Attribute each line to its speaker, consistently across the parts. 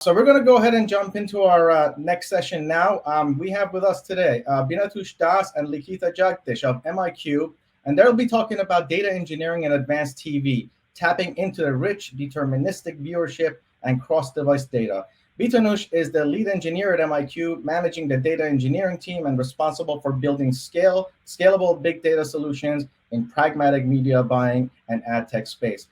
Speaker 1: So we're going to go ahead and jump into our next session now. We have with us today Binatush Das and Likita Jagdish of MIQ, and they'll be talking about data engineering and advanced TV, tapping into the rich deterministic viewership and cross-device data. Bitanush is the lead engineer at MIQ, managing the data engineering team and responsible for building scalable big data solutions in pragmatic media buying and ad tech space.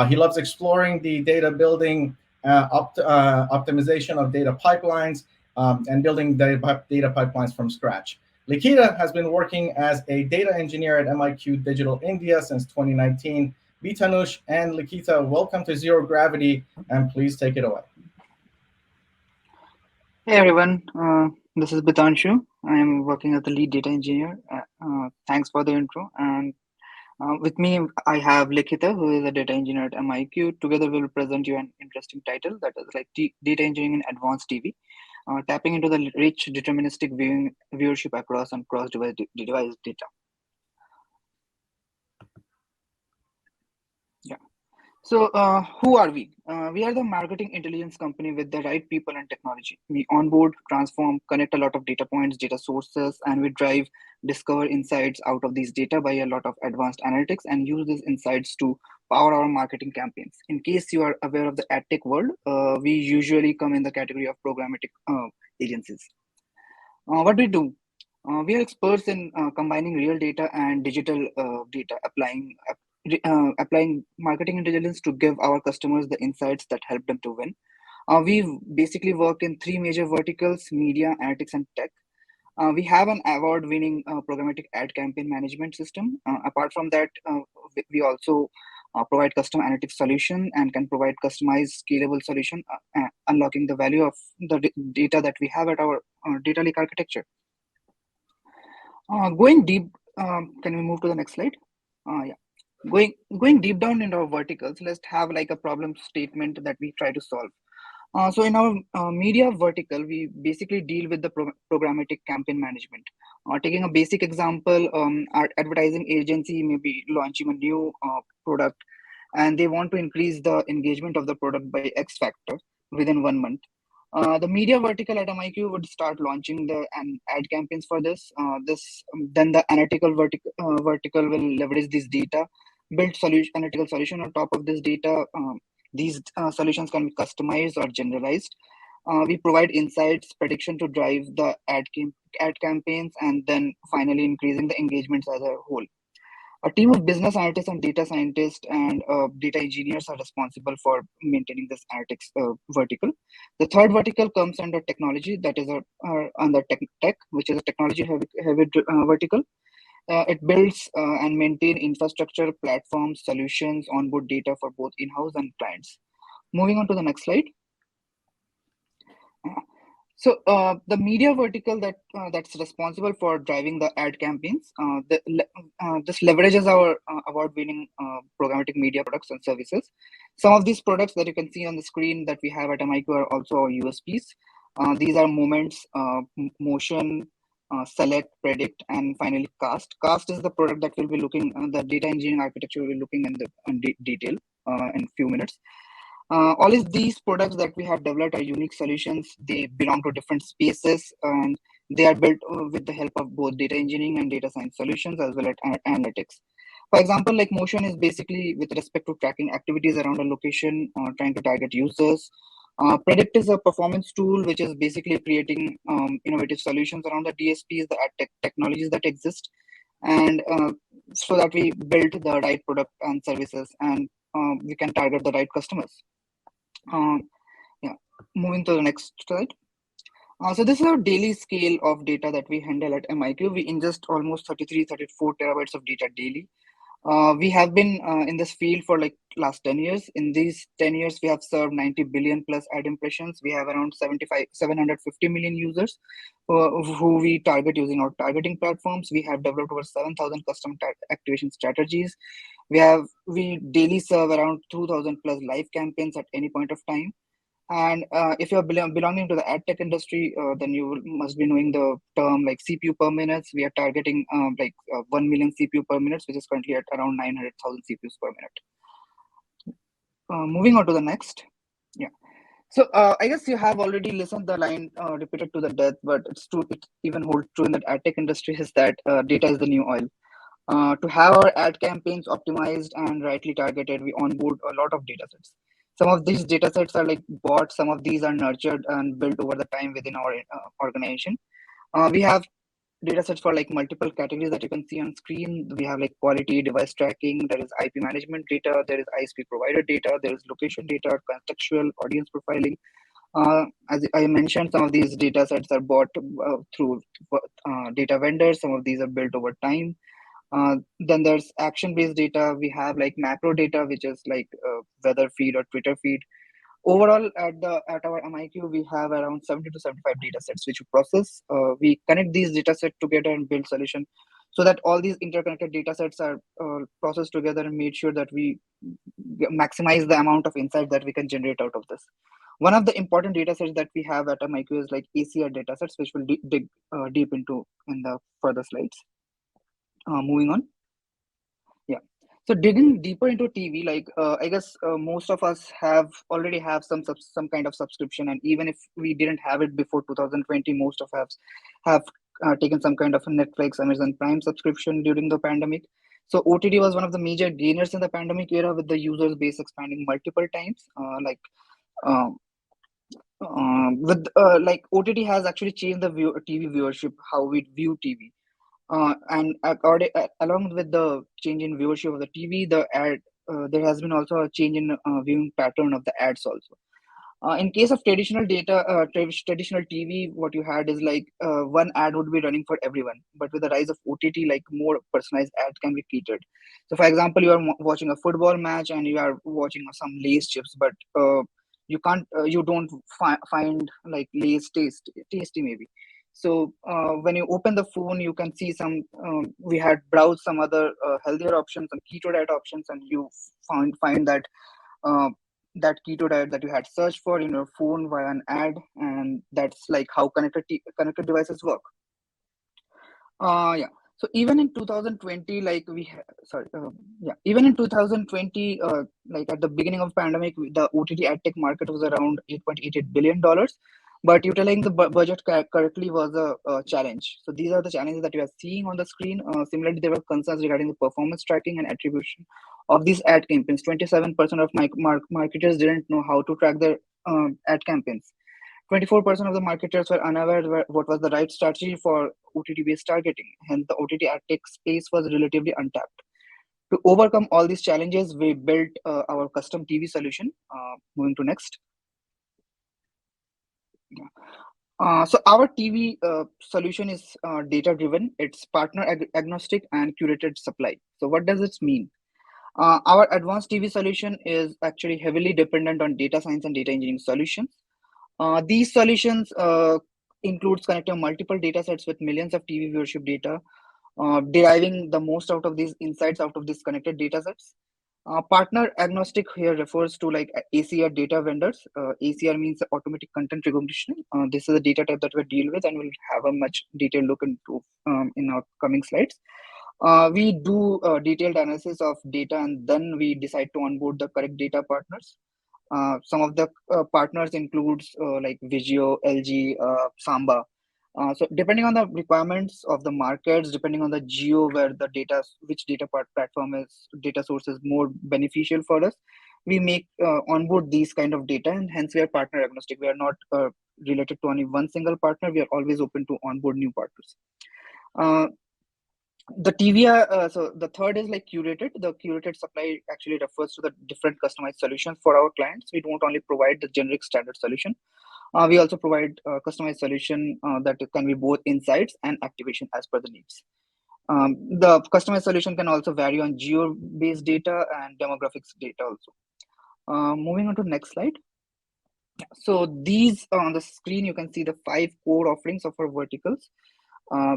Speaker 1: He loves exploring the data building optimization of data pipelines and building data pipelines from scratch. Likita has been working as a data engineer at MIQ Digital India since 2019. Bitanush and Likita, welcome to Zero Gravity, and please take it away.
Speaker 2: Hey everyone, this is Bitanshu. I am working as the lead data engineer. Thanks for the intro. And with me, I have Likita, who is a data engineer at MIQ. Together, we'll present you an interesting title that is like Data Engineering in Advanced TV, tapping into the rich deterministic viewership across and cross-device data. Yeah. So, who are we? We are the marketing intelligence company with the right people and technology. We onboard, transform, connect a lot of data points, data sources, and we drive, discover insights out of these data by a lot of advanced analytics and use these insights to power our marketing campaigns. In case you are aware of the ad tech world, we usually come in the category of programmatic agencies. What we do? We are experts in combining real data and digital data, applying marketing intelligence to give our customers the insights that help them to win. We basically work in three major verticals: media, analytics, and tech. We have an award-winning programmatic ad campaign management system. Apart from that, we also provide custom analytics solution and can provide customized scalable solution, unlocking the value of the data that we have at our data lake architecture. Going deep, can we move to the next slide? Yeah. Going deep down into our verticals, let's have like a problem statement that we try to solve. So in our media vertical, we basically deal with the programmatic campaign management. Taking a basic example, our advertising agency may be launching a new product, and they want to increase the engagement of the product by X factor within 1 month. The media vertical at MIQ would start launching the ad campaigns for this. Then the analytical vertical will leverage this data, build analytical solution on top of this data. These solutions can be customized or generalized. We provide insights, prediction to drive the ad campaigns, and then finally increasing the engagements as a whole. A team of business analysts and data scientists and data engineers are responsible for maintaining this analytics vertical. The third vertical comes under technology, that is under tech, which is a technology heavy vertical. It builds and maintain infrastructure, platforms, solutions, onboard data for both in-house and clients. Moving on to the next slide. So the media vertical that's responsible for driving the ad campaigns, this leverages our award-winning programmatic media products and services. Some of these products that you can see on the screen that we have at MIQ are also our USPs. These are moments, motion, select, predict, and finally cast. Cast is the product that will be looking, the data engineering architecture will be looking in detail in a few minutes. All of these products that we have developed are unique solutions. They belong to different spaces, and they are built with the help of both data engineering and data science solutions as well as analytics. For example, like motion is basically with respect to tracking activities around a location, trying to target users. Predict is a performance tool, which is basically creating innovative solutions around the DSPs, the ad technologies that exist, and so that we build the right product and services, and we can target the right customers. Yeah, moving to the next slide. So this is our daily scale of data that we handle at MIQ. We ingest almost 34 terabytes of data daily. We have been in this field for like last 10 years. In these 10 years, we have served 90 billion plus ad impressions. We have around 750 million users who we target using our targeting platforms. We have developed over 7,000 custom activation strategies. We daily serve around 2,000 plus live campaigns at any point of time. And if you're belonging to the ad tech industry, then you must be knowing the term like CPU per minute. We are targeting 1 million CPU per minute, which is currently at around 900,000 CPUs per minute. Moving on to the next. Yeah. So I guess you have already listened the line repeated to the death, but it's true. It even holds true in that ad tech industry is that data is the new oil. To have our ad campaigns optimized and rightly targeted, we onboard a lot of data sets. Some of these data sets are like bought, some of these are nurtured and built over the time within our organization. We have data sets for like multiple categories that you can see on screen. We have like quality, device tracking, there is IP management data, there is ISP provider data, there is location data, contextual, audience profiling. As I mentioned, some of these data sets are bought through data vendors, some of these are built over time. Then there's action-based data. We have like macro data, which is like weather feed or Twitter feed. Overall, at our MIQ, we have around 70 to 75 data sets which we process. We connect these data sets together and build solution so that all these interconnected data sets are processed together and made sure that we maximize the amount of insight that we can generate out of this. One of the important data sets that we have at MIQ is like ACR data sets, which we'll dig deep into in the further slides. Moving on. Yeah. So digging deeper into TV, like I guess most of us already have some kind of subscription, and even if we didn't have it before 2020, most of us have taken some kind of a Netflix, Amazon Prime subscription during the pandemic. So OTT was one of the major gainers in the pandemic era, with the users base expanding multiple times. Um, with like OTT has actually changed the TV viewership, how we view TV. And along with the change in viewership of the TV, there has been also a change in viewing pattern of the ads also. In case of traditional TV, what you had is like one ad would be running for everyone. But with the rise of OTT, like more personalized ad can be catered. So, for example, you are watching a football match and you are watching some Lay's chips, but you don't find like Lay's tasty maybe. So when you open the phone, you can see we had browsed some other healthier options, some keto diet options, and you find that uh, that keto diet that you had searched for in your phone via an ad, and that's like how connected devices work. Yeah. So even in 2020, like even in 2020, like at the beginning of pandemic, the OTT ad tech market was around $8.88 billion. But utilizing the budget correctly was a challenge. So these are the challenges that you are seeing on the screen. Similarly, there were concerns regarding the performance tracking and attribution of these ad campaigns. 27% of marketers didn't know how to track their ad campaigns. 24% of the marketers were unaware what was the right strategy for OTT-based targeting. Hence, the OTT ad tech space was relatively untapped. To overcome all these challenges, we built our custom TV solution. Moving to next. Yeah. So our TV solution is data-driven. It's partner agnostic and curated supply. So what does this mean? Our advanced TV solution is actually heavily dependent on data science and data engineering solutions. These solutions includes connecting multiple data sets with millions of TV viewership data, deriving the most out of these insights out of these connected data sets. Partner agnostic here refers to like ACR data vendors. ACR means automatic content recognition. This is a data type that we deal with, and we'll have a much detailed look into in our coming slides. We do detailed analysis of data, and then we decide to onboard the correct data partners. Some of the partners includes like Vigio, LG, Samba. So depending on the requirements of the markets, depending on the geo where the which data source is more beneficial for us, we make onboard these kind of data, and hence we are partner agnostic. We are not related to only one single partner. We are always open to onboard new partners. The TVA, so the third is like curated. The curated supply actually refers to the different customized solutions for our clients. We don't only provide the generic standard solution. We also provide a customized solution that can be both insights and activation as per the needs. The customized solution can also vary on geo-based data and demographics data also. Moving on to the next slide. So these on the screen, you can see the 5 core offerings of our verticals.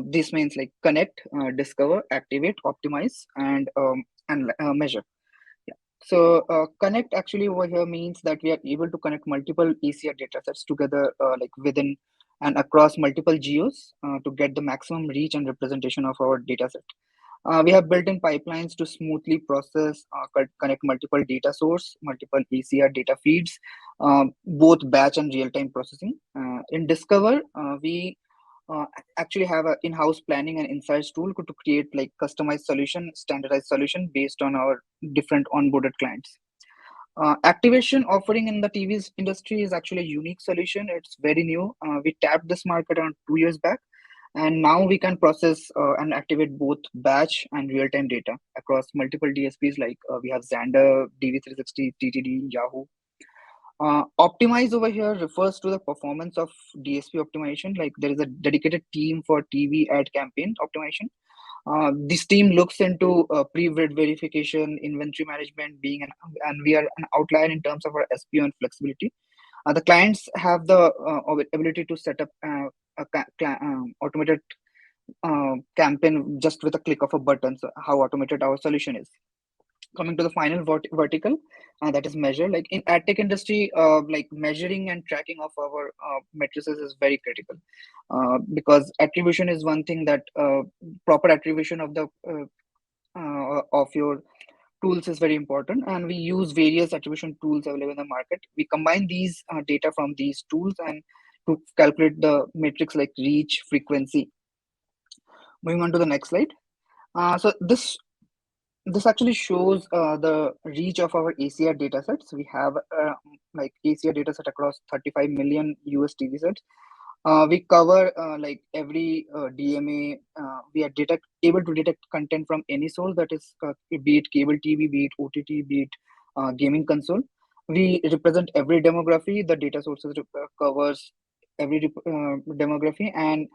Speaker 2: This means like connect, discover, activate, optimize, and measure. Yeah. So connect actually over here means that we are able to connect multiple ACR datasets together, like within and across multiple geos to get the maximum reach and representation of our dataset. We have built-in pipelines to smoothly process, connect multiple data source, multiple ACR data feeds, both batch and real-time processing. In Discover, we actually have an in-house planning and insights tool to create like customized solution, standardized solution based on our different onboarded clients. Activation offering in the TV's industry is actually a unique solution. It's very new. We tapped this market around 2 years back, and now we can process and activate both batch and real-time data across multiple DSPs like we have Xandr, DV360, TTD, Yahoo. Optimize over here refers to the performance of DSP optimization. Like there is a dedicated team for TV ad campaign optimization. This team looks into pre-bid verification, inventory management, and we are an outlier in terms of our SPO and flexibility. The clients have the ability to set up automated campaign just with a click of a button. So how automated our solution is. Coming to the final vertical, that is measure. Like in ad tech industry, like measuring and tracking of our matrices is very critical, because attribution is one thing that proper attribution of the of your tools is very important, and we use various attribution tools available in the market. We combine these data from these tools and to calculate the metrics like reach, frequency. Moving on to the next slide. So this actually shows the reach of our ACR datasets. We have like ACR dataset across 35 million US TV sets. We cover like every DMA. We are able to detect content from any source, that is, be it cable TV, be it OTT, be it gaming console. We represent every demography. The data sources covers every demography, and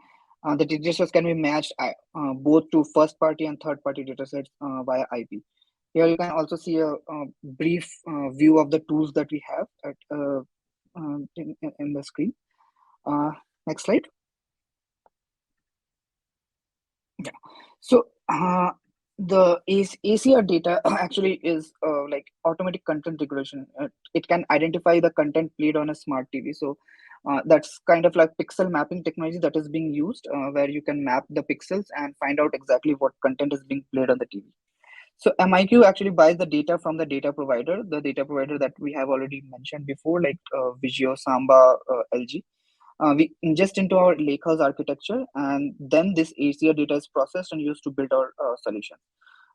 Speaker 2: the datasets can be matched both to first party and third party datasets via IP. Here you can also see a brief view of the tools that we have at, in the screen. Next slide. Yeah. So the ACR data actually is like automatic content regulation. It can identify the content played on a smart TV. So that's kind of like pixel mapping technology that is being used, where you can map the pixels and find out exactly what content is being played on the TV. So MIQ actually buys the data from the data provider that we have already mentioned before, like Vizio, Samba, LG. We ingest into our lakehouse architecture, and then this ACR data is processed and used to build our solution.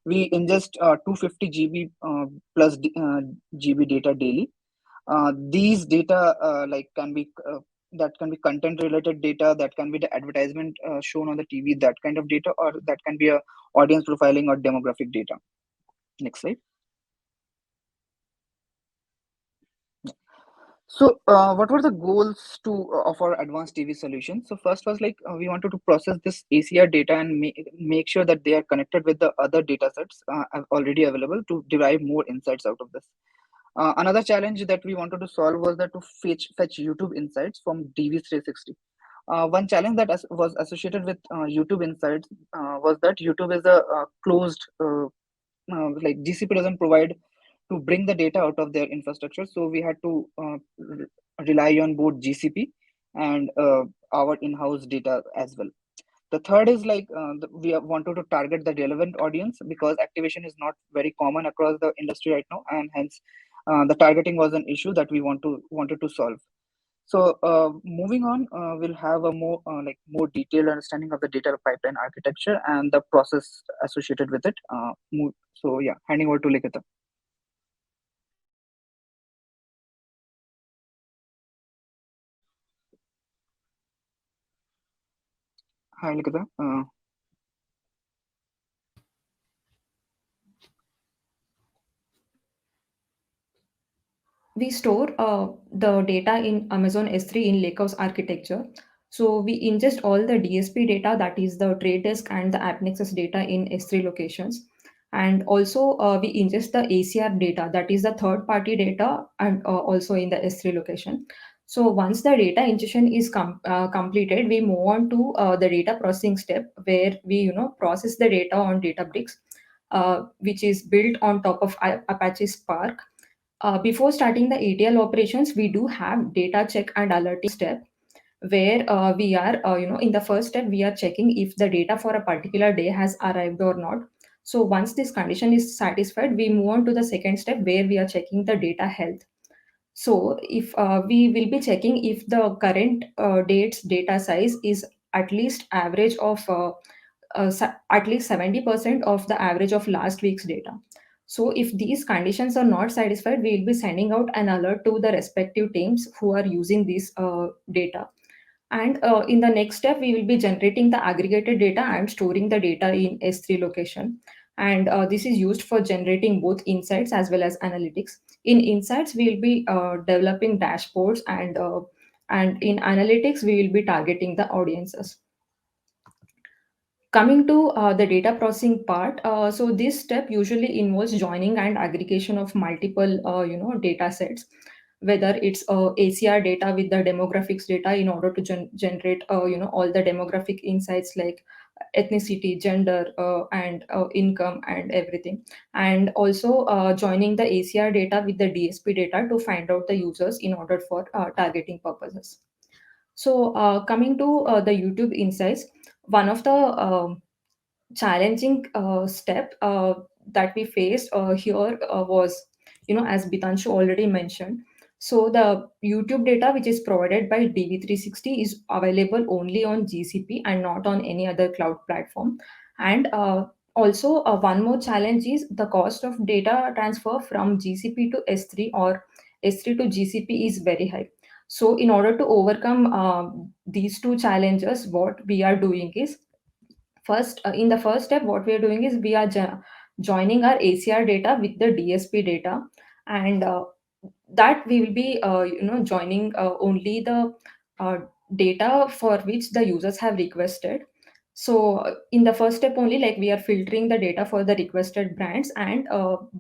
Speaker 2: We ingest 250 GB plus GB data daily. These data like can be that can be content related data, that can be the advertisement shown on the TV, that kind of data, or that can be a audience profiling or demographic data. Next slide. So what were the goals of our advanced TV solution? So first was like we wanted to process this ACR data and make sure that they are connected with the other data sets already available to derive more insights out of this. Another challenge that we wanted to solve was that to fetch YouTube insights from DV360. One challenge that was associated with YouTube insights was that YouTube is a closed, like GCP doesn't provide to bring the data out of their infrastructure. So we had to rely on both GCP and our in-house data as well. The third is like we wanted to target the relevant audience, because activation is not very common across the industry right now, and hence the targeting was an issue that we wanted to solve. So moving on, we'll have a more detailed understanding of the data pipeline architecture and the process associated with it. So yeah, handing over to Likita. Hi, Likita.
Speaker 3: We store the data in Amazon S3 in Lakehouse architecture. So we ingest all the DSP data, that is the Trade Desk and the App Nexus data in S3 locations. And also we ingest the ACR data, that is the third party data, and also in the S3 location. So once the data ingestion is completed, we move on to the data processing step, where we process the data on Databricks, which is built on top of Apache Spark. Before starting the ETL operations, we do have data check and alerting step, where we are, in the first step, we are checking if the data for a particular day has arrived or not. So once this condition is satisfied, we move on to the second step, where we are checking the data health. So if we will be checking if the current date's data size is at least average of at least 70% of the average of last week's data. So if these conditions are not satisfied, we will be sending out an alert to the respective teams who are using this data. And in the next step, we will be generating the aggregated data and storing the data in S3 location. And this is used for generating both insights as well as analytics. In insights, we will be developing dashboards, and in analytics, we will be targeting the audiences. Coming to the data processing part, so this step usually involves joining and aggregation of multiple, data sets, whether it's ACR data with the demographics data in order to generate, all the demographic insights like ethnicity, gender, and income and everything, and also joining the ACR data with the DSP data to find out the users in order for targeting purposes. So coming to the YouTube insights, one of the challenging step that we faced here was, as Bitanshu already mentioned. So the YouTube data which is provided by DV360 is available only on GCP and not on any other cloud platform. And also one more challenge is the cost of data transfer from GCP to S3 or S3 to GCP is very high. So in order to overcome these two challenges, what we are doing is, first, in the first step, what we are doing is we are joining our ACR data with the DSP data, and that we will be, joining only the uh, data for which the users have requested. So in the first step only, like we are filtering the data for the requested brands, and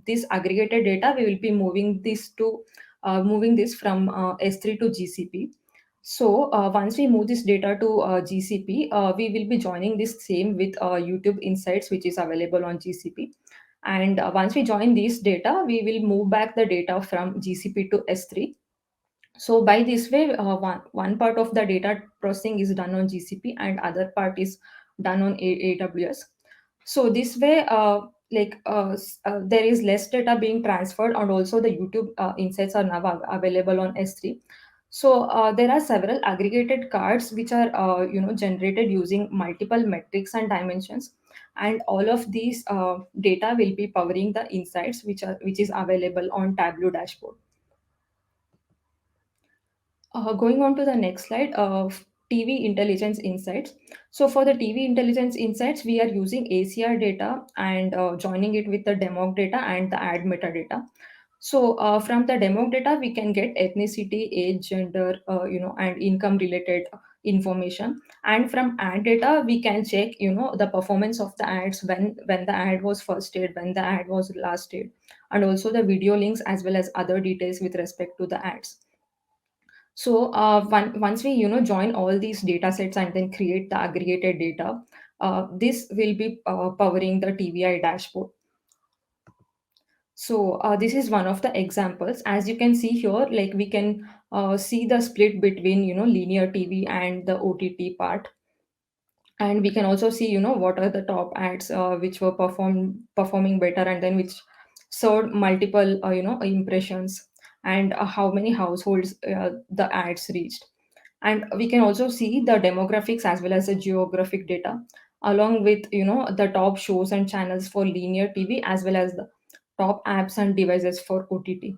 Speaker 3: this aggregated data we will be moving this from S3 to GCP. So once we move this data to GCP, we will be joining this same with YouTube Insights, which is available on GCP. And once we join these data, we will move back the data from GCP to S3. So by this way, one part of the data processing is done on GCP and other part is done on AWS. So this way, there is less data being transferred, and also the YouTube insights are now available on S3. So there are several aggregated cards which are generated using multiple metrics and dimensions, and all of these data will be powering the insights which is available on Tableau dashboard. Going on to the next slide of TV intelligence insights. So for the TV intelligence insights, we are using ACR data and joining it with the demog data and the ad metadata. So from the demog data, we can get ethnicity, age, gender, and income related information. And from ad data, we can check, the performance of the ads, when the ad was first stayed, when the ad was last stayed, and also the video links as well as other details with respect to the ads. So once we join all these data sets and then create the aggregated data, this will be powering the TVI dashboard. So this is one of the examples. As you can see here, like we can see the split between linear TV and the OTT part, and we can also see what are the top ads which were performing better, and then which served multiple impressions, and how many households the ads reached. And we can also see the demographics as well as the geographic data, along with the top shows and channels for linear TV as well as the top apps and devices for OTT.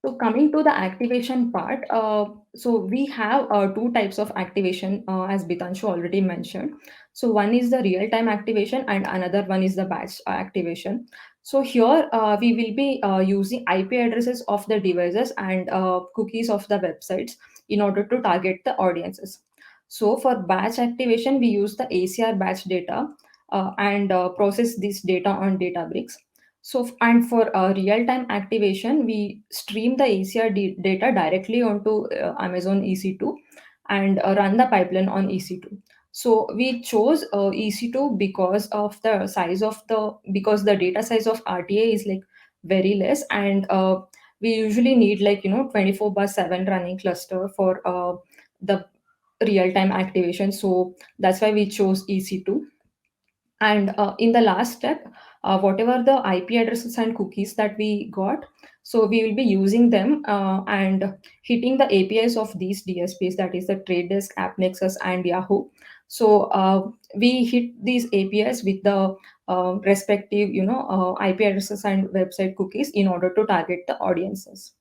Speaker 3: So coming to the activation part, so we have two types of activation, as Bitanshu already mentioned. So one is the real-time activation and another one is the batch activation. So here we will be using IP addresses of the devices and cookies of the websites in order to target the audiences. So for batch activation, we use the ACR batch data and process this data on Databricks. So, and for real-time activation, we stream the ACR data directly onto Amazon EC2 and run the pipeline on EC2. So we chose EC2 because of the size of because the data size of RTA is like very less, and we usually need like 24/7 running cluster for the real-time activation. So that's why we chose EC2. And in the last step, whatever the IP addresses and cookies that we got, so we will be using them and hitting the APIs of these DSPs, that is the Trade Desk, AppNexus, and Yahoo. So we hit these APIs with the respective, IP addresses and website cookies in order to target the audiences.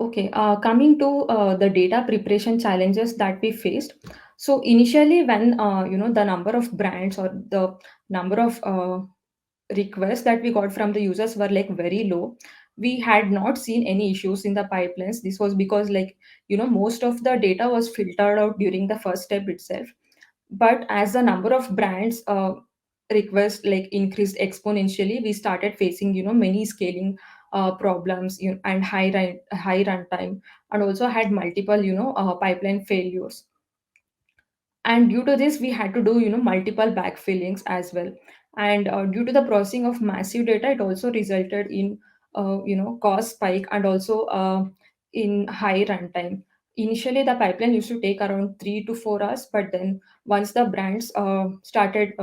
Speaker 3: Okay, coming to the data preparation challenges that we faced. So initially, when the number of brands or the number of requests that we got from the users were like very low, we had not seen any issues in the pipelines. This was because, like, most of the data was filtered out during the first step itself. But as the number of brands requests like increased exponentially, we started facing many scaling problems, and high runtime, and also had multiple pipeline failures. And due to this, we had to do multiple backfillings as well. And due to the processing of massive data, it also resulted in cost spike, and also in high runtime. Initially the pipeline used to take around 3 to 4 hours, but then once the brands started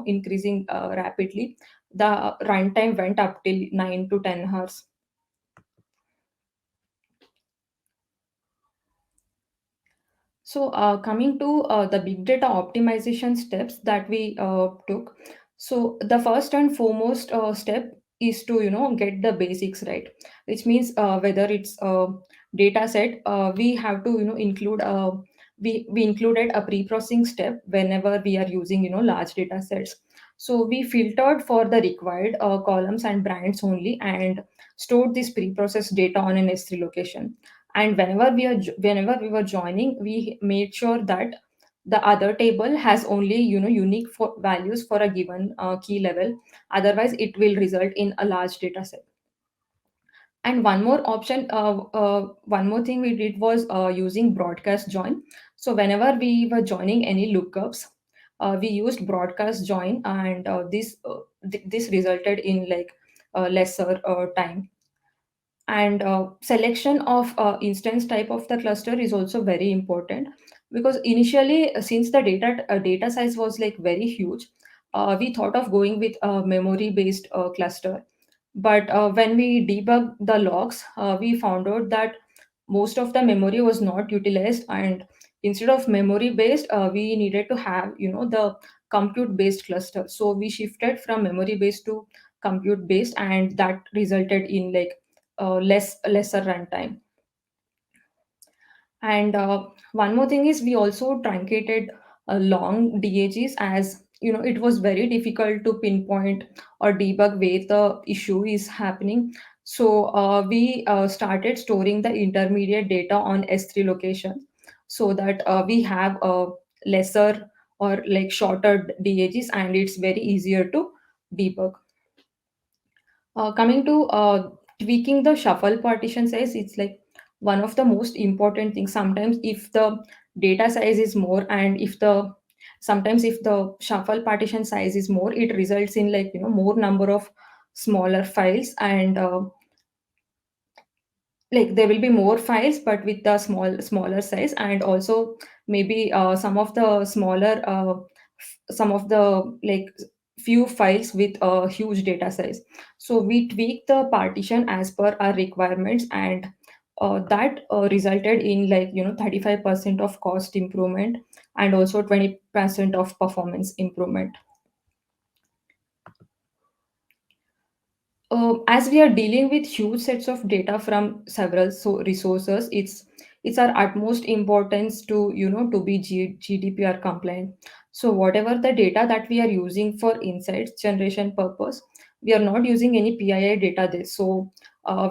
Speaker 3: increasing rapidly, the runtime went up till 9 to 10 hours. So, coming to the big data optimization steps that we took. So, the first and foremost step is to get the basics right, which means whether it's a data set, we have to include we included a pre-processing step whenever we are using large data sets. So we filtered for the required columns and brands only, and stored this pre-processed data on an S3 location. And whenever we were joining, we made sure that the other table has only unique values for a given key level. Otherwise it will result in a large data set. And one more thing we did was using broadcast join. So whenever we were joining any lookups, we used broadcast join, and this resulted in like lesser time. And selection of instance type of the cluster is also very important, because initially, since the data size was like very huge, we thought of going with a memory based cluster. But when we debug the logs, we found out that most of the memory was not utilized, and instead of memory based, we needed to have the compute based cluster. So we shifted from memory based to compute based, and that resulted in like lesser runtime. And one more thing is, we also truncated long DAGs, as it was very difficult to pinpoint or debug where the issue is happening. So we started storing the intermediate data on S3 locations, so that we have a lesser or like shorter DAGs, and it's very easier to debug. Coming to tweaking the shuffle partition size, it's like one of the most important things. Sometimes if the data size is more, and sometimes if the shuffle partition size is more, it results in like more number of smaller files. And like there will be more files but with the smaller size. And also maybe some of the like few files with a huge data size. So we tweak the partition as per our requirements, and that resulted in like 35% of cost improvement, and also 20% of performance improvement. As we are dealing with huge sets of data from several resources, it's our utmost importance to to be GDPR compliant. So whatever the data that we are using for insights generation purpose, we are not using any PII data there. So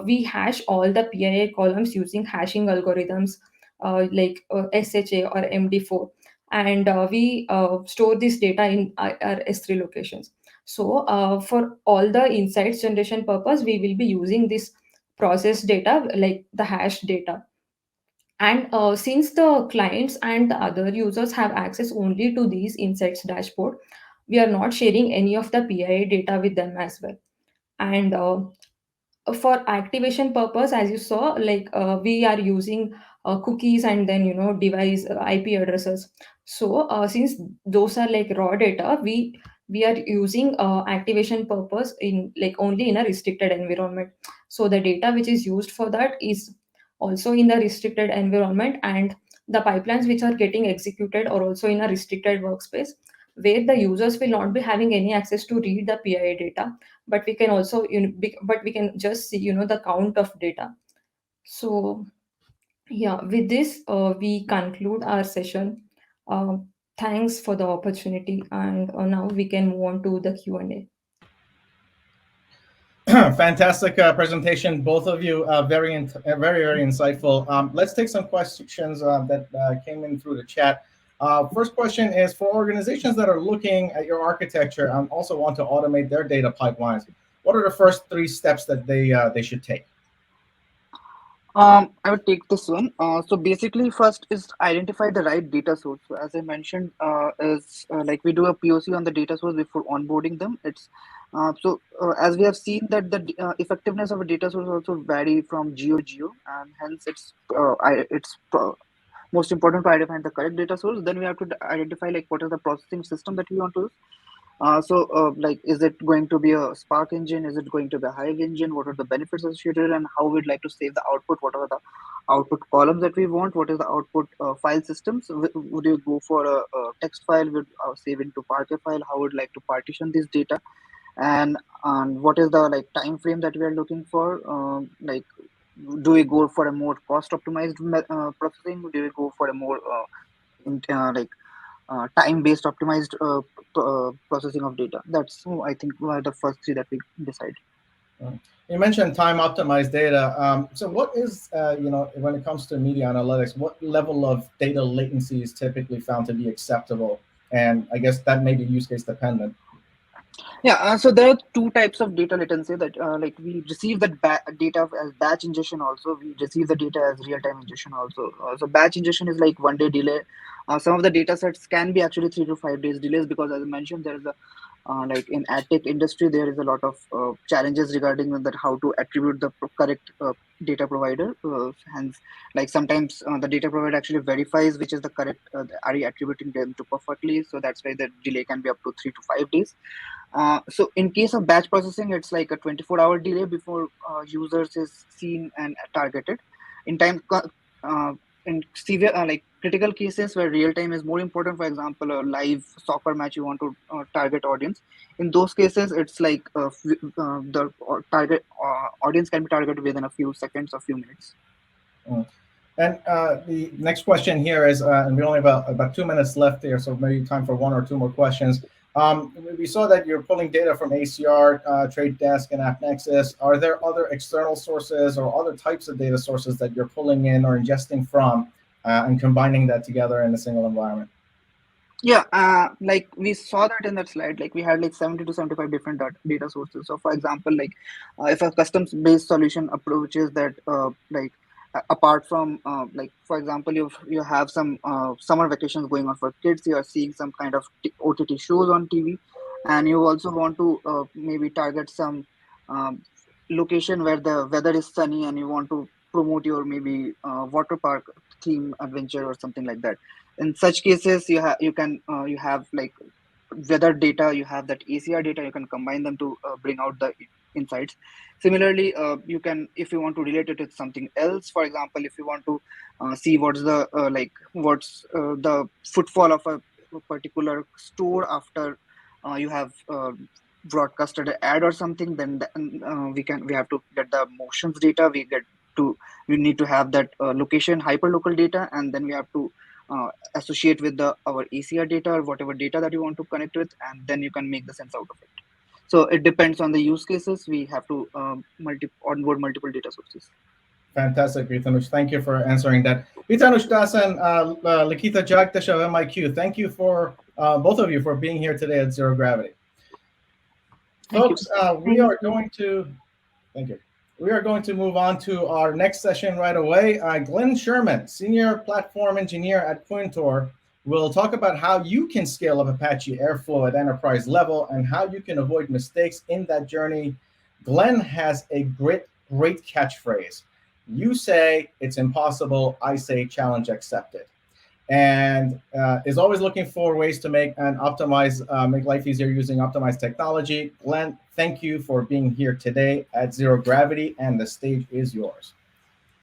Speaker 3: we hash all the PII columns using hashing algorithms like SHA or MD4, and we store this data in our S3 locations. So for all the insights generation purpose, we will be using this process data like the hash data. And since the clients and the other users have access only to these insights dashboard, we are not sharing any of the PIA data with them as well. And for activation purpose, as you saw, like we are using cookies, and then device IP addresses. So since those are like raw data, we are using activation purpose in like only in a restricted environment. So the data which is used for that is also in the restricted environment, and the pipelines which are getting executed are also in a restricted workspace, where the users will not be having any access to read the PIA data, but we can also but we can just see the count of data. So yeah, with this, we conclude our session. Uh, Thanks for the opportunity, and now we can move on to the Q&A.
Speaker 1: Fantastic presentation, both of you. Very insightful. Let's take some questions that came in through the chat. First question is for organizations that are looking at your architecture and also want to automate their data pipelines. What are the first 3 steps that they should take?
Speaker 2: I would take this one. So basically, first is identify the right data source. So as I mentioned, is like we do a POC on the data source before onboarding them. It's as we have seen that the effectiveness of a data source also vary from geo, and hence it's most important to identify the correct data source. Then we have to identify like what is the processing system that we want to use. Like, is it going to be a Spark engine? Is it going to be a Hive engine? What are the benefits associated, and how we'd like to save the output? What are the output columns that we want? What is the output file systems? Would you go for a text file? Would save into Parquet file? How would like to partition this data? And what is the like time frame that we are looking for? Like, do we go for a more cost optimized processing? Do we go for a more like time-based optimized processing of data? That's I think the first 3 that we decide.
Speaker 1: You mentioned time optimized data. So what is, when it comes to media analytics, what level of data latency is typically found to be acceptable? And I guess that may be use case dependent.
Speaker 2: Yeah, so there are 2 types of data latency that like we receive that data as batch ingestion. Also, we receive the data as real-time ingestion also. So batch ingestion is like 1 day delay. Some of the data sets can be actually 3 to 5 days delays, because as I mentioned, there is a like in ad tech industry, there is a lot of challenges regarding that how to attribute the correct data provider. Hence, like sometimes the data provider actually verifies which is the correct, are you attributing them to perfectly. So that's why the delay can be up to 3 to 5 days. So in case of batch processing, it's like a 24-hour delay before users is seen and targeted. In severe like critical cases where real time is more important, for example, a live soccer match, you want to target audience. In those cases, it's like the target audience can be targeted within a few seconds or few minutes.
Speaker 1: And the next question here is, and we only have about 2 minutes left here, so maybe time for 1 or 2 more questions. We saw that you're pulling data from ACR, Trade Desk, and AppNexus. Are there other external sources or other types of data sources that you're pulling in or ingesting from and combining that together in a single environment?
Speaker 2: Yeah, like we saw that in that slide, like we had like 70 to 75 different data sources. So for example, like if a customs based solution approaches that like apart from like, for example, you have some summer vacations going on for kids, you are seeing some kind of OTT shows on TV, and you also want to maybe target some location where the weather is sunny, and you want to promote your maybe water park theme adventure or something like that. In such cases, you have like weather data, you have that ACR data, you can combine them to bring out the insights. Similarly, you can, if you want to relate it with something else, for example, if you want to see what's the footfall of a particular store after you have broadcasted an ad or something, then we have to get the motions data. We need to have that location hyperlocal data, and then we have to associate with our ACR data or whatever data that you want to connect with, and then you can make the sense out of it. So it depends on the use cases. We have to onboard multiple data sources.
Speaker 1: Fantastic, Vitanush. Thank you for answering that. Vitanush Das and Likita Jagdish of MIQ, thank you for both of you for being here today at Zero Gravity. Folks, we are going to move on to our next session right away. Glenn Sherman, Senior Platform Engineer at Pointor, will talk about how you can scale up Apache Airflow at enterprise level and how you can avoid mistakes in that journey. Glenn has a great catchphrase. You say it's impossible, I say challenge accepted. and is always looking for ways to make and optimize, make life easier using optimized technology. Glenn, thank you for being here today at Zero Gravity, and the stage is yours.